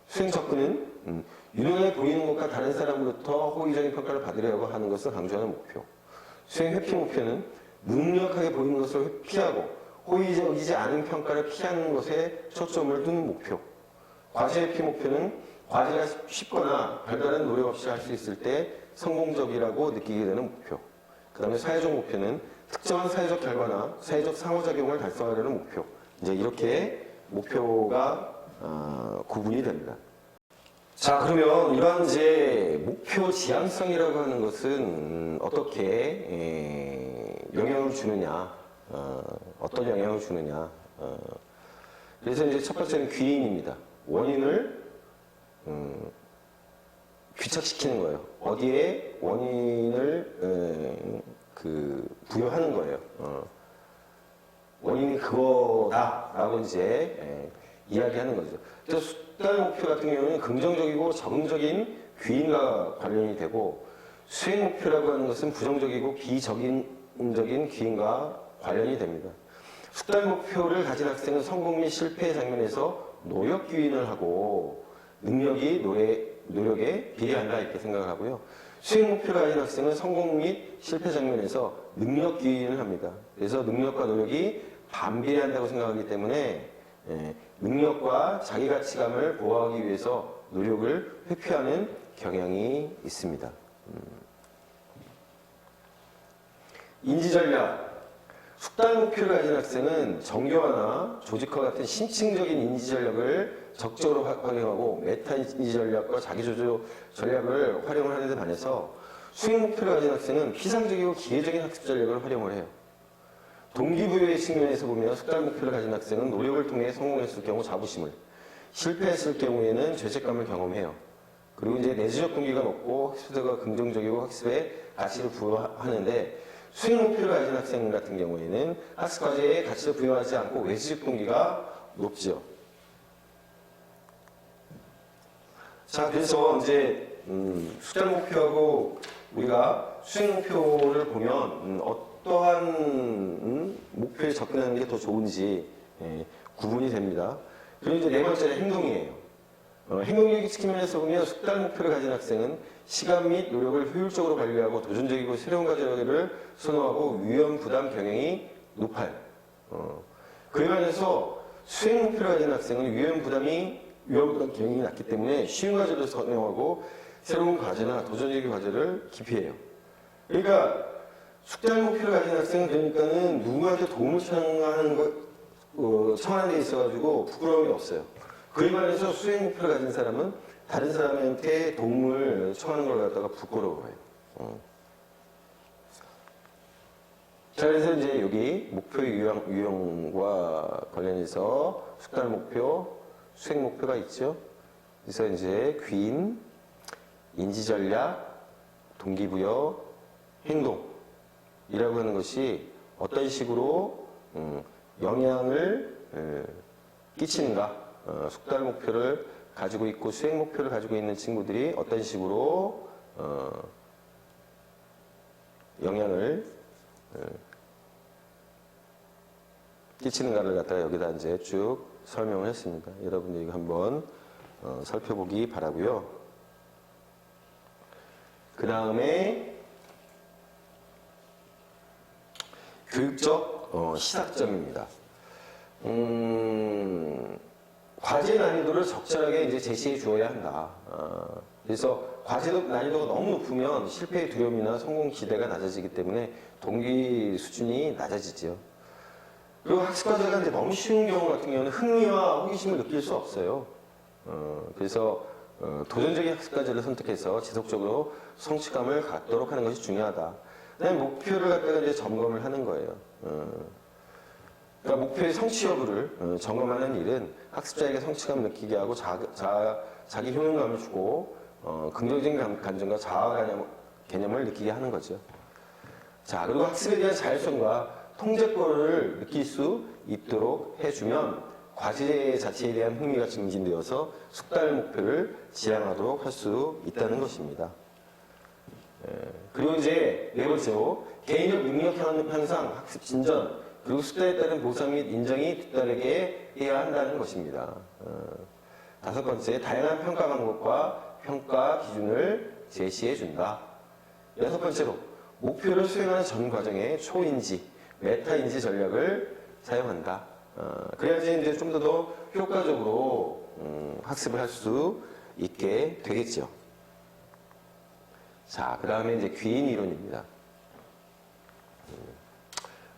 수행 접근은 유능해 보이는 것과 다른 사람으로부터 호의적인 평가를 받으려고 하는 것을 강조하는 목표. 수행 회피 목표는 무능력하게 보이는 것을 회피하고 호의적이지 않은 평가를 피하는 것에 초점을 두는 목표. 과제 회피 목표는 과제가 쉽거나 별다른 노력 없이 할 수 있을 때 성공적이라고 느끼게 되는 목표. 그 다음에 사회적 목표는 특정한 사회적 결과나 사회적 상호작용을 달성하려는 목표. 이제 이렇게 목표가 구분이 됩니다. 자, 그러면 이런 이제 목표 지향성이라고 하는 것은 어떻게 영향을 주느냐, 어떤 영향을 주느냐. 그래서 이제 첫 번째는 귀인입니다. 원인을 귀착시키는 거예요. 어디에 원인을 부여하는 거예요. 원인이 그거다라고 이제 이야기하는 거죠. 그래서 숙달 목표 같은 경우는 긍정적이고 적응적인 귀인과 관련이 되고 수행 목표라고 하는 것은 부정적이고 비적응적인 귀인과 관련이 됩니다. 숙달 목표를 가진 학생은 성공 및 실패 장면에서 노력 귀인을 하고 능력이 노력에 비례한다 이렇게 생각을 하고요. 수행 목표를 가진 학생은 성공 및 실패 장면에서 능력 귀인을 합니다. 그래서 능력과 노력이 반비례한다고 생각하기 때문에 능력과 자기 가치감을 보호하기 위해서 노력을 회피하는 경향이 있습니다. 인지전략. 숙달 목표를 가진 학생은 정교화나 조직화 같은 심층적인 인지 전략을 적극적으로 활용하고 메타 인지 전략과 자기조절 전략을 활용하는 데 반해서 수행 목표를 가진 학생은 피상적이고 기계적인 학습 전략을 활용을 해요. 동기부여의 측면에서 보면 숙달 목표를 가진 학생은 노력을 통해 성공했을 경우 자부심을, 실패했을 경우에는 죄책감을 경험해요. 그리고 이제 내재적 동기가 높고 학습자가 긍정적이고 학습에 가치를 부여하는데 수행 목표를 가진 학생 같은 경우에는 학습 과제에 가치를 부여하지 않고 외지적 동기가 높죠. 자, 그래서 이제 숙달 목표하고 우리가 수행 목표를 보면 어떠한 목표에 접근하는 게 더 좋은지 구분이 됩니다. 그리고 이제 네 번째는 행동이에요. 행동력의 측면에서 보면 숙달 목표를 가진 학생은 시간 및 노력을 효율적으로 관리하고 도전적이고 새로운 과제를 선호하고 위험 부담 경향이 높아요. 그에 반해서 수행 목표를 가진 학생은 위험 부담 경향이 낮기 때문에 쉬운 과제를 선호하고 새로운 과제나 도전적인 과제를 기피해요. 그러니까 숙달 목표를 가진 학생은 그러니까는 누구한테 도움을 청하는 데 있어가지고 부끄러움이 없어요. 그에 반해서 수행 목표를 가진 사람은 다른 사람한테 도움을 청하는 걸 갖다가 부끄러워해요. 자, 그래서 이제 여기 목표 유형과 관련해서 숙달 목표, 수행 목표가 있죠. 그래서 이제 귀인, 인지 전략, 동기부여, 행동이라고 하는 것이 어떤 식으로 영향을 끼치는가, 숙달 목표를 가지고 있고 수행 목표를 가지고 있는 친구들이 어떤 식으로 영향을 끼치는가를 갖다가 여기다 이제 쭉 설명을 했습니다. 여러분들 이거 한번 살펴보기 바라고요. 그 다음에 교육적 시사점입니다. 과제 난이도를 적절하게 이제 제시해 주어야 한다. 그래서 과제 난이도가 너무 높으면 실패의 두려움이나 성공 기대가 낮아지기 때문에 동기 수준이 낮아지죠. 그리고 학습 과제가 이제 너무 쉬운 경우 같은 경우는 흥미와 호기심을 느낄 수 없어요. 그래서 도전적인 학습 과제를 선택해서 지속적으로 성취감을 갖도록 하는 것이 중요하다. 그다음에 목표를 갖다가 이제 점검을 하는 거예요. 그러니까 목표의 성취 여부를 점검하는 일은 학습자에게 성취감을 느끼게 하고 자기 효능감을 주고 긍정적인 감정과 자아 개념을 느끼게 하는 거죠. 자, 그리고 학습에 대한 자율성과 통제권을 느낄 수 있도록 해주면 과제 자체에 대한 흥미가 증진되어서 숙달 목표를 지향하도록 할 수 있다는 것입니다. 그리고 이제 네 번째로 개인적 능력 향상, 학습 진전, 그리고 숙달에 따른 보상 및 인정이 뒷따르게 해야 한다는 것입니다. 다섯 번째, 다양한 평가 방법과 평가 기준을 제시해 준다. 여섯 번째로, 목표를 수행하는 전 과정에 초인지, 메타인지 전략을 사용한다. 그래야지 이제 좀 더 효과적으로 학습을 할 수 있게 되겠죠. 자, 그 다음에 이제 귀인 이론입니다.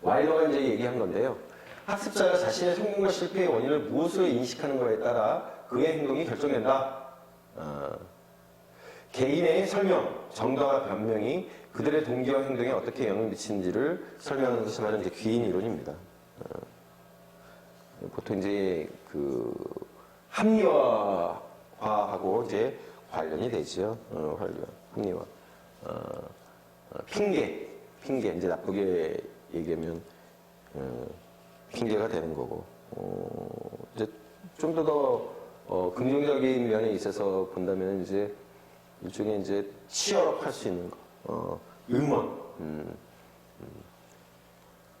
와일러가 이제 얘기한 건데요. 학습자가 자신의 성공과 실패의 원인을 무엇으로 인식하는 것에 따라 그의 행동이 결정된다. 개인의 설명, 정당화 변명이 그들의 동기와 행동에 어떻게 영향을 미치는지를 설명하는 것이 바로 이제 귀인 이론입니다. 보통 이제 그 합리화하고 이제 관련이 되죠. 합리화. 핑계 이제 나쁘게 얘기하면 핑계가 되는 거고. 이제 좀 더 긍정적인 면에 있어서 본다면 이제 일종의 이제 치열업 할 수 있는 거. 응원.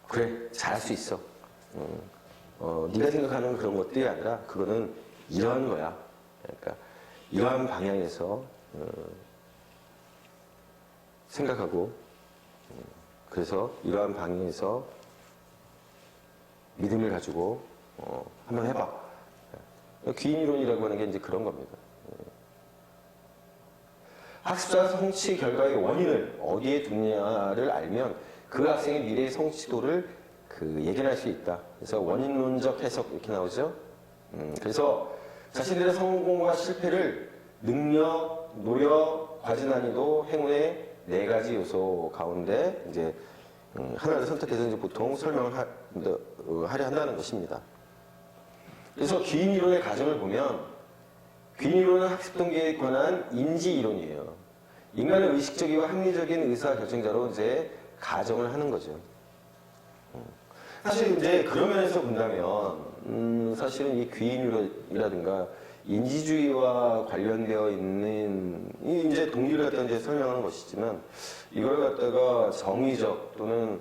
그래, 잘할 수 있어. 네가 생각하는 그런 것들이 아니라 그거는 이러한 거야. 그러니까 이러한 방향에서 생각하고 그래서 이러한 방향에서 믿음을 가지고 한번 해봐. 귀인 이론이라고 하는 게 이제 그런 겁니다. 학습자가 성취 결과의 원인을 어디에 두느냐를 알면 그 학생의 미래의 성취도를 예견할 수 있다. 그래서 원인론적 해석 이렇게 나오죠. 그래서 자신들의 성공과 실패를 능력, 노력, 과제 난이도, 행운의 네 가지 요소 가운데 이제 하나를 선택해서 이제 보통 설명을 하려 한다는 것입니다. 그래서 귀인 이론의 가정을 보면 귀인 이론은 학습 동기에 관한 인지 이론이에요. 인간의 의식적이고 합리적인 의사 결정자로 이제 가정을 하는 거죠. 사실 이제 그런 면에서 본다면 사실은 이 귀인이라든가 인지주의와 관련되어 있는 이제 동기를 갖다 이제 설명하는 것이지만 이걸 갖다가 정의적 또는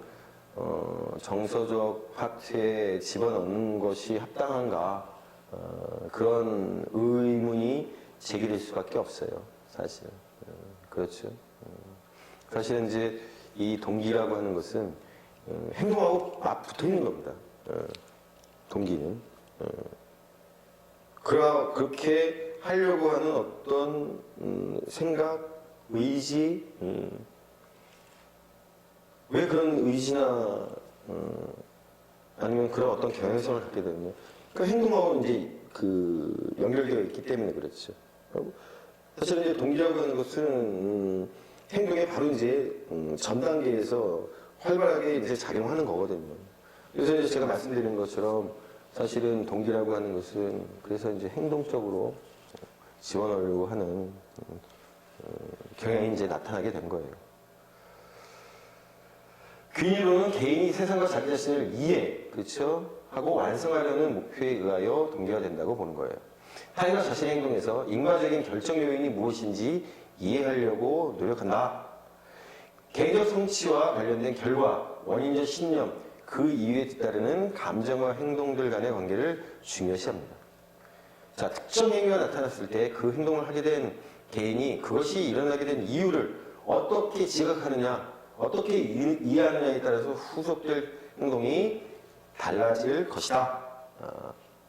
정서적 파트에 집어넣는 것이 합당한가 그런 의문이 제기될 수밖에 없어요. 사실은 그렇죠. 사실은 이제 이 동기라고 하는 것은 행동하고 맞붙어 있는 겁니다. 동기는. 그렇게 하려고 하는 어떤 생각, 의지, 왜 그런 의지나 아니면 그런 어떤 경향성을 갖게 되느냐. 그 행동하고 이제 연결되어 있기 때문에 그렇죠. 사실은 이제 동기라고 하는 것은 행동의 바로 이제 전 단계에서 활발하게 이제 작용하는 거거든요. 그래서 이제 제가 말씀드린 것처럼 사실은 동기라고 하는 것은 그래서 이제 행동적으로 지원하려고 하는 경향이 이제 나타나게 된 거예요. 귀인으로는 개인이 세상과 자기 자신을 이해, 그렇죠? 하고 완성하려는 목표에 의하여 동기가 된다고 보는 거예요. 타인과 자신의 행동에서 인과적인 결정 요인이 무엇인지 이해하려고 노력한다. 개인적 성취와 관련된 결과, 원인적 신념, 그 이유에 뒤따르는 감정과 행동들 간의 관계를 중요시합니다. 자, 특정 행위가 나타났을 때 그 행동을 하게 된 개인이 그것이 일어나게 된 이유를 어떻게 지각하느냐, 어떻게 이해하느냐에 따라서 후속될 행동이 달라질 것이다.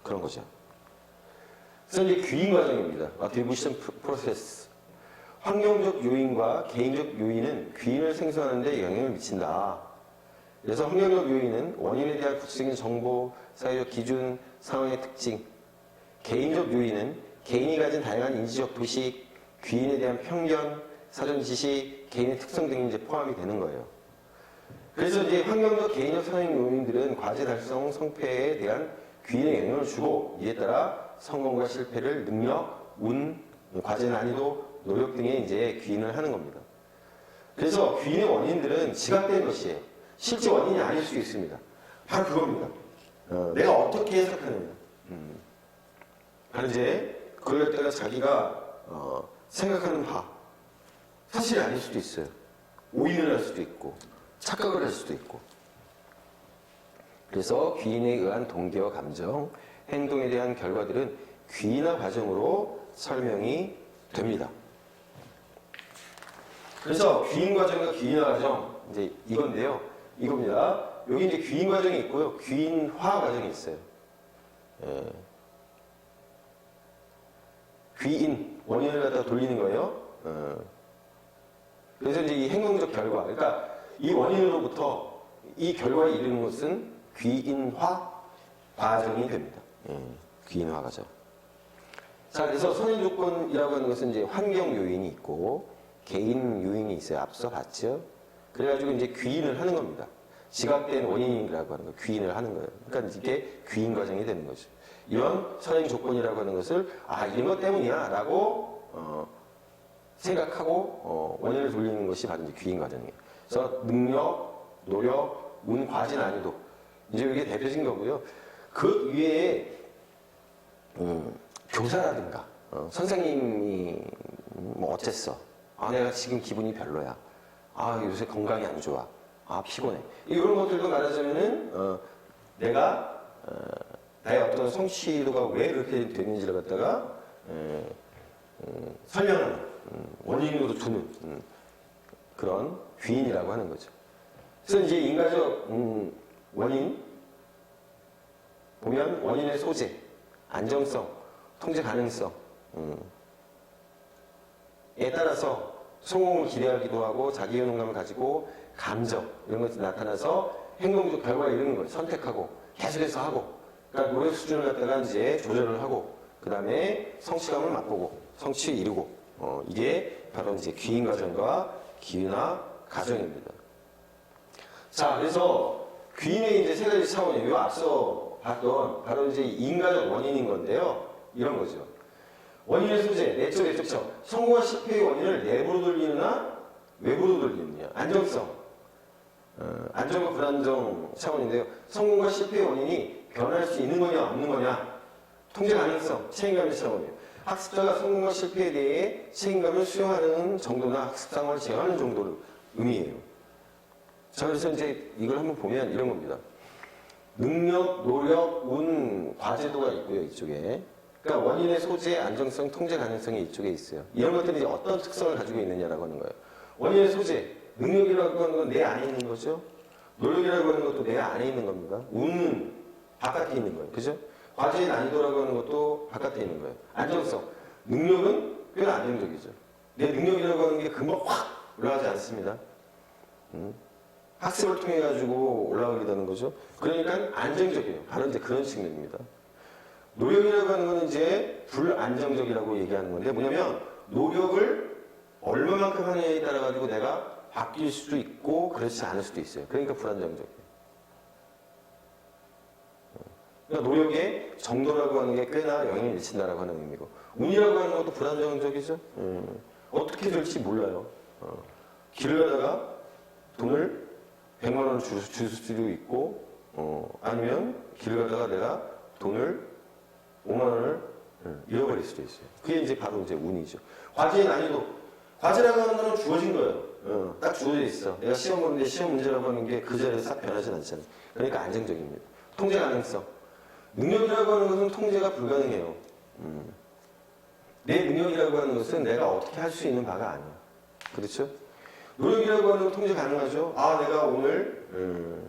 그런 거죠. 그래서 이제 귀인 과정입니다. attribution process. 환경적 요인과 개인적 요인은 귀인을 생성하는 데 영향을 미친다. 그래서 환경적 요인은 원인에 대한 구체적인 정보, 사회적 기준, 상황의 특징. 개인적 요인은 개인이 가진 다양한 인지적 도식, 귀인에 대한 편견, 사전 지식, 개인의 특성 등이 이제 포함이 되는 거예요. 그래서 이제 환경적 개인적 성향 요인들은 과제 달성, 성패에 대한 귀인의 영향을 주고 이에 따라 성공과 실패를 능력, 운, 과제 난이도, 노력 등에 이제 귀인을 하는 겁니다. 그래서 귀인의 원인들은 지각된 것이에요. 실제 원인이 아닐 수 있습니다. 바로 그겁니다. 내가 어떻게 해석하느냐. 바로 이제 그럴 때가 자기가 생각하는 바 사실이 아닐 수도 있어요. 오인을 할 수도 있고 착각을 할 수도 있고. 그래서 귀인에 의한 동기와 감정, 행동에 대한 결과들은 귀인화 과정으로 설명이 됩니다. 그래서 귀인 과정과 귀인화 과정 이제 이건데요. 이겁니다. 여기 이제 귀인 과정이 있고요. 귀인화 과정이 있어요. 귀인 원인을 갖다 돌리는 거예요. 그래서 이제 이 행동적 결과, 그러니까 이 원인으로부터 이 결과에 이르는 것은 귀인화 과정이 됩니다. 귀인화 과정. 자, 그래서 선행 조건이라고 하는 것은 이제 환경 요인이 있고 개인 요인이 있어요. 앞서 봤죠? 그래가지고 이제 귀인을 하는 겁니다. 지각된 원인이라고 하는 거, 귀인을 하는 거예요. 그러니까 이게 귀인 과정이 되는 거죠. 이런 선행 조건이라고 하는 것을 이런 것 때문이야 라고 생각하고 원인을 돌리는 것이 바로 이제 귀인 과정이에요. 그래서 능력, 노력, 운, 과제, 난이도 이제 이게 대표적인 거고요. 그 위에 교사라든가 선생님이 뭐 어쨌어? 내가 지금 기분이 별로야. 요새 건강이 안 좋아. 피곤해. 이런 것들도 말하자면은 내가 나의 어떤 성취도가 왜 그렇게 되는지를 갖다가 설명하는 원인으로 두는 그런 귀인이라고 하는 거죠. 그래서 이제 인과적 원인 보면 원인의 소재, 안정성, 통제 가능성 에 따라서 성공을 기대하기도 하고 자기 효능감을 가지고 감정 이런 것이 나타나서 행동적 결과에 이르는 거예요. 선택하고 계속해서 하고 그러니까 노력 수준을 갖다가 이제 조절을 하고 그 다음에 성취감을 맛보고 성취에 이르고 이게 바로 이제 귀인 과정과 귀인화 과정입니다. 자, 그래서 귀인의 이제 세 가지 차원이에요. 앞서 봤던 바로 이제 인과적 원인인 건데요. 이런 거죠. 원인의 소재, 내적, 외적성, 성공과 실패의 원인을 내부로 돌리느냐, 외부로 돌리느냐, 안정성, 안정과 불안정 차원인데요. 성공과 실패의 원인이 변할 수 있는 거냐, 없는 거냐, 통제 가능성, 책임감의 차원이에요. 학습자가 성공과 실패에 대해 책임감을 수용하는 정도나 학습 상황을 제어하는 정도를 의미해요. 자, 그래서 이제 이걸 한번 보면 이런 겁니다. 능력, 노력, 운, 과제도가 있고요, 이쪽에. 그러니까 원인의 소재, 안정성, 통제 가능성이 이쪽에 있어요. 이런 것들이 이제 어떤 특성을 가지고 있느냐라고 하는 거예요. 원인의 소재, 능력이라고 하는 건 내 안에 있는 거죠. 노력이라고 하는 것도 내 안에 있는 겁니다. 운은 바깥에 있는 거예요. 그죠? 과제의 난이도라고 하는 것도 바깥에 있는 거예요. 안정성, 능력은 꽤 안정적이죠. 내 능력이라고 하는 게 금방 확 올라가지 않습니다. 학습을 통해 가지고 올라가게 거죠. 그러니까 안정적이에요. 바로 이제 그런 측면입니다. 노력이라고 하는 건 이제 불안정적이라고 얘기하는 건데 뭐냐면 노력을 얼마만큼 하느냐에 따라 가지고 내가 바뀔 수도 있고 그렇지 않을 수도 있어요. 그러니까 불안정적이에요. 그러니까 노력의 정도라고 하는 게 꽤나 영향을 미친다라고 하는 의미고, 운이라고 하는 것도 불안정적이죠. 어떻게 될지 몰라요. 길을 가다가 돈을 100만 원을 줄 수도 있고, 아니면 길을 가다가 내가 돈을 5만 원을 잃어버릴 수도 있어요. 그게 이제 바로 이제 운이죠. 과제의 난이도. 과제라고 하는 건 주어진 거예요. 딱 주어져 있어. 내가 시험 보는데 시험 문제라고 하는 게 그 자리에서 싹 변하진 않잖아요. 그러니까 안정적입니다. 통제 가능성. 능력이라고 하는 것은 통제가 불가능해요. 내 능력이라고 하는 것은 내가 어떻게 할 수 있는 바가 아니야. 그렇죠? 노력이라고 하는 건 통제 가능하죠. 아, 내가 오늘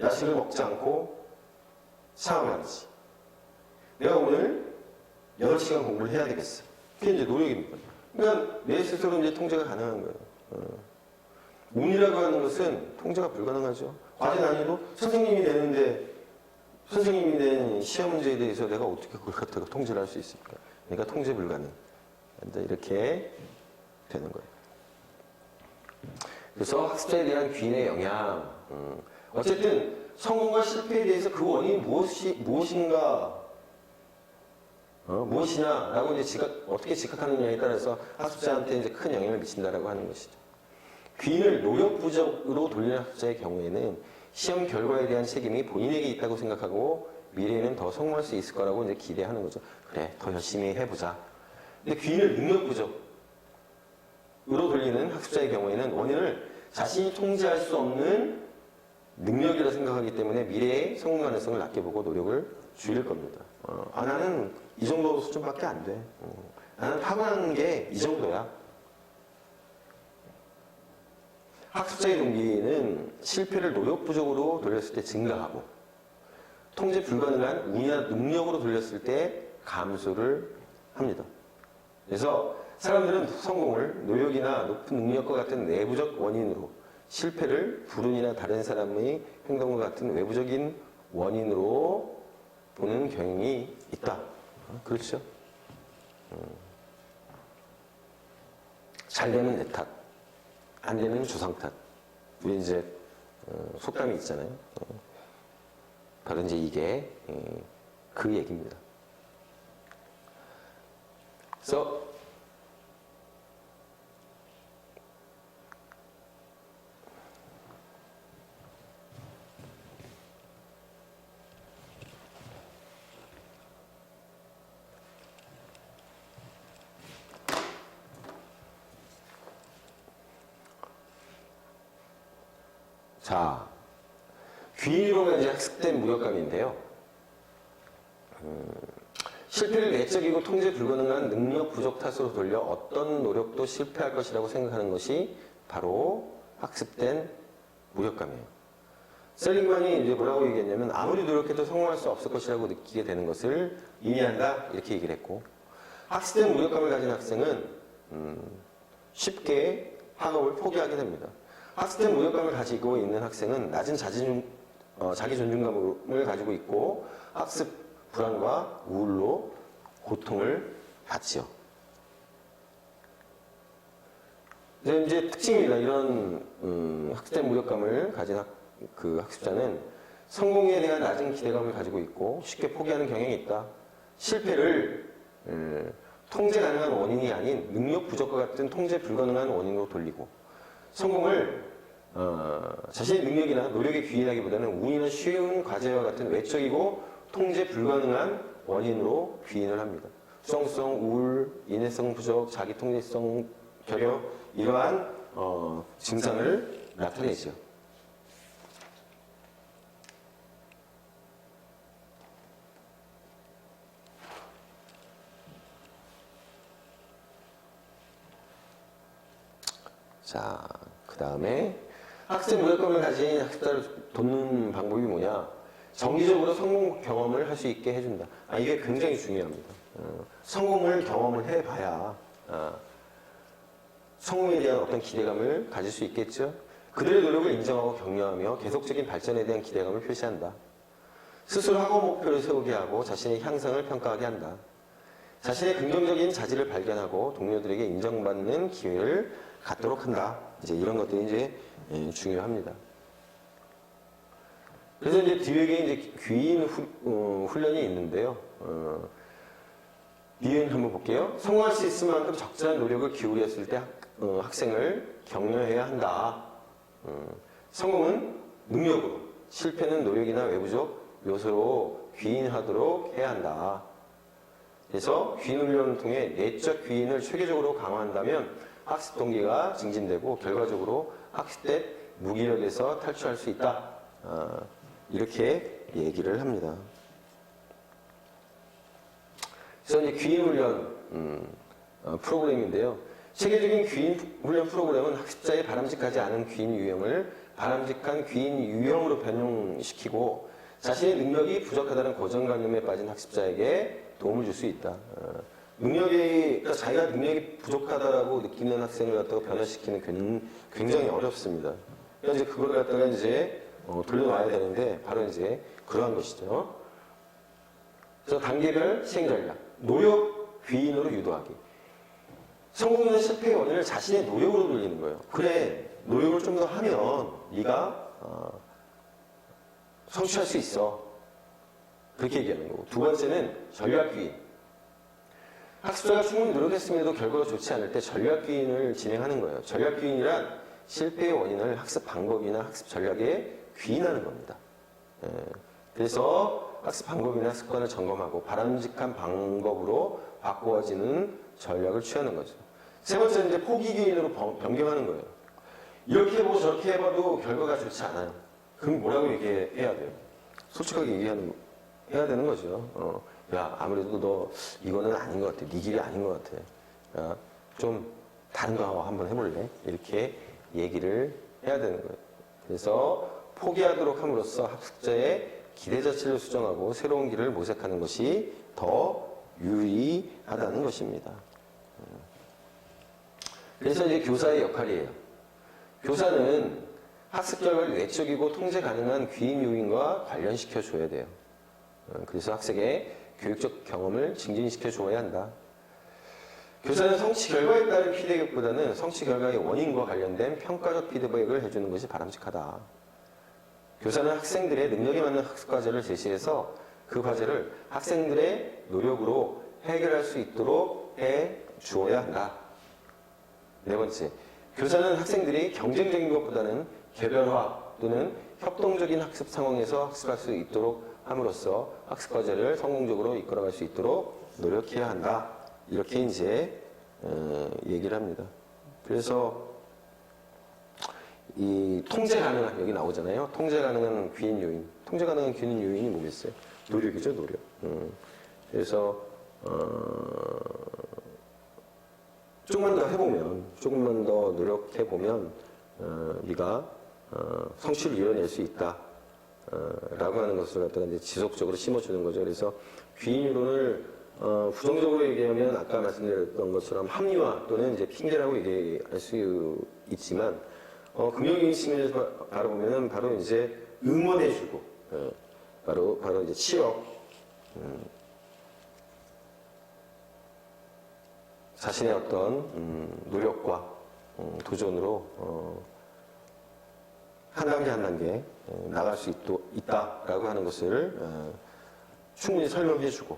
야식을 먹지 않고 샤워를 하지. 내가 오늘 8시간 공부를 해야 되겠어. 그게 이제 노력입니다. 그러니까 내 스스로 이제 통제가 가능한 거예요. 운이라고 하는 것은 통제가 불가능하죠. 과제 난이도 선생님이 내는데 선생님이 낸 시험 문제에 대해서 내가 어떻게 그걸 갖다가 통제를 할 수 있을까? 그러니까 통제 불가능. 이렇게 되는 거예요. 그래서 학습자에 대한 귀인의 영향. 어쨌든 성공과 실패에 대해서 그 원인이 무엇인가, 무엇이냐라고 이제 어떻게 지각하느냐에 따라서 학습자한테 이제 큰 영향을 미친다라고 하는 것이죠. 귀인을 노력 부족으로 돌리는 학습자의 경우에는 시험 결과에 대한 책임이 본인에게 있다고 생각하고 미래에는 더 성공할 수 있을 거라고 이제 기대하는 거죠. 그래, 더 열심히 해보자. 근데 귀인을 능력 부족으로 돌리는 학습자의 경우에는 원인을 자신이 통제할 수 없는 능력이라 생각하기 때문에 미래의 성공 가능성을 낮게 보고 노력을 줄일 겁니다. 나는 이 정도 수준밖에 안 돼. 나는 타고난 게 이 정도야. 학습자의 동기는 실패를 노력 부족으로 돌렸을 때 증가하고, 통제 불가능한 운이나 능력으로 돌렸을 때 감소를 합니다. 그래서 사람들은 성공을 노력이나 높은 능력과 같은 내부적 원인으로, 실패를 불운이나 다른 사람의 행동과 같은 외부적인 원인으로 보는 경향이 있다. 그렇죠? 잘 되면 내 탓, 안 되면 조상 탓. 우리 이제 속담이 있잖아요. 바로 이제 이게 그 얘기입니다. 그래서 자, 귀인으로가 이제 학습된 무력감인데요. 실패를 내적이고 통제 불가능한 능력 부족 탓으로 돌려 어떤 노력도 실패할 것이라고 생각하는 것이 바로 학습된 무력감이에요. 셀링만이 이제 뭐라고 얘기했냐면 아무리 노력해도 성공할 수 없을 것이라고 느끼게 되는 것을 의미한다 이렇게 얘기를 했고, 학습된 무력감을 가진 학생은 쉽게 학업을 포기하게 됩니다. 학습된 무력감을 가지고 있는 학생은 낮은 자기 존중감을 가지고 있고 학습 불안과 우울로 고통을 받지요. 이제 특징입니다. 이런 학습된 무력감을 가진 학습자는 성공에 대한 낮은 기대감을 가지고 있고 쉽게 포기하는 경향이 있다. 실패를 통제 가능한 원인이 아닌 능력 부족과 같은 통제 불가능한 원인으로 돌리고, 성공을 자신의 능력이나 노력에 귀인하기보다는 운이나 쉬운 과제와 같은 외적이고 통제 불가능한 원인으로 귀인을 합니다. 수성성, 우울, 인내성 부족, 자기 통제성 결여, 이러한 증상을 나타내죠. 자, 그 다음에 학습 무력감을 가진 학습자를 돕는 방법이 뭐냐? 정기적으로 성공 경험을 할 수 있게 해준다. 이게 굉장히 중요합니다. 성공을 경험을 해봐야 성공에 대한 어떤 기대감을 가질 수 있겠죠. 그들의 노력을 인정하고 격려하며 계속적인 발전에 대한 기대감을 표시한다. 스스로 학업 목표를 세우게 하고 자신의 향상을 평가하게 한다. 자신의 긍정적인 자질을 발견하고 동료들에게 인정받는 기회를 갖도록 한다. 이제 이런 것들이 이제 중요합니다. 그래서 이제 뒤에 이제 귀인 훈련이 있는데요. 뒤에는 한번 볼게요. 성공할 수 있을 만큼 적절한 노력을 기울였을 때 학생을 격려해야 한다. 성공은 능력으로, 실패는 노력이나 외부적 요소로 귀인하도록 해야 한다. 그래서 귀인 훈련을 통해 내적 귀인을 체계적으로 강화한다면 학습 동기가 증진되고 결과적으로 학습 때 무기력에서 탈출할 수 있다. 이렇게 얘기를 합니다. 그래서 이제 귀인 훈련 프로그램인데요. 체계적인 귀인 훈련 프로그램은 학습자의 바람직하지 않은 귀인 유형을 바람직한 귀인 유형으로 변형시키고 자신의 능력이 부족하다는 고정관념에 빠진 학습자에게 도움을 줄 수 있다. 그러니까 자기가 능력이 부족하다라고 느끼는 학생을 갖다가 변화시키는 굉장히 어렵습니다. 그래서 이제 그걸 갖다가 이제 돌려놔야 되는데 바로 이제 그러한 것이죠. 그래서 단계별 시행 전략, 노력 귀인으로 유도하기. 성공이나 실패의 원인을 자신의 노력으로 돌리는 거예요. 그래, 노력을 좀 더 하면 네가 성취할 수 있어. 그렇게 얘기하는 거고. 두 번째는 전략귀인. 학습자가 충분히 노력했음에도 결과가 좋지 않을 때 전략귀인을 진행하는 거예요. 전략귀인이란 실패의 원인을 학습 방법이나 학습 전략에 귀인하는 겁니다. 그래서 학습 방법이나 습관을 점검하고 바람직한 방법으로 바꾸어지는 전략을 취하는 거죠. 세 번째는 이제 포기귀인으로 변경하는 거예요. 이렇게 해보고 저렇게 해봐도 결과가 좋지 않아요. 그럼 뭐라고 얘기해야 돼요? 솔직하게 해야 되는 거죠. 야, 아무래도 너 이거는 아닌 것 같아. 네 길이 아닌 것 같아. 야, 좀 다른 거 한번 해볼래? 이렇게 얘기를 해야 되는 거예요. 그래서 포기하도록 함으로써 학습자의 기대 자체를 수정하고 새로운 길을 모색하는 것이 더 유리하다는 것입니다. 그래서 이제 교사의 역할이에요. 교사는 학습 결과를 외적이고 통제 가능한 귀인 요인과 관련시켜 줘야 돼요. 그래서 학생의 교육적 경험을 증진시켜 줘야 한다. 교사는 성취 결과에 따른 피드백보다는 성취 결과의 원인과 관련된 평가적 피드백을 해주는 것이 바람직하다. 교사는 학생들의 능력에 맞는 학습 과제를 제시해서 그 과제를 학생들의 노력으로 해결할 수 있도록 해 주어야 한다. 네 번째, 교사는 학생들이 경쟁적인 것보다는 개별화 또는 협동적인 학습 상황에서 학습할 수 있도록 함으로써 학습 과제를 성공적으로 이끌어갈 수 있도록 노력해야 한다. 이렇게 이제 얘기를 합니다. 그래서 이 통제 가능한 여기 나오잖아요. 통제 가능한 귀인 요인. 통제 가능한 귀인 요인이 뭐겠어요? 노력이죠, 노력. 그래서 조금만 더 해보면, 조금만 더 노력해보면 네가 성취를 이뤄낼 수 있다. 라고 하는 것을 갖다가 이제 지속적으로 심어주는 거죠. 그래서 귀인이론을 부정적으로 얘기하면 아까 말씀드렸던 것처럼 합리화 또는 이제 핑계라고 얘기할 수 있지만 긍정적인 측면에서 바라보면은 바로 이제 응원해주고 바로 이제 취업 자신의 어떤 노력과 도전으로 한 단계 한 단계 나갈 수 있다라고 하는 것을 충분히 설명해주고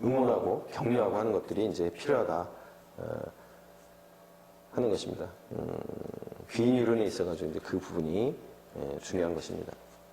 응원하고 격려하고 하는 것들이 이제 필요하다 하는 것입니다. 귀인 이론에 있어가지고 이제 그 부분이 중요한 것입니다.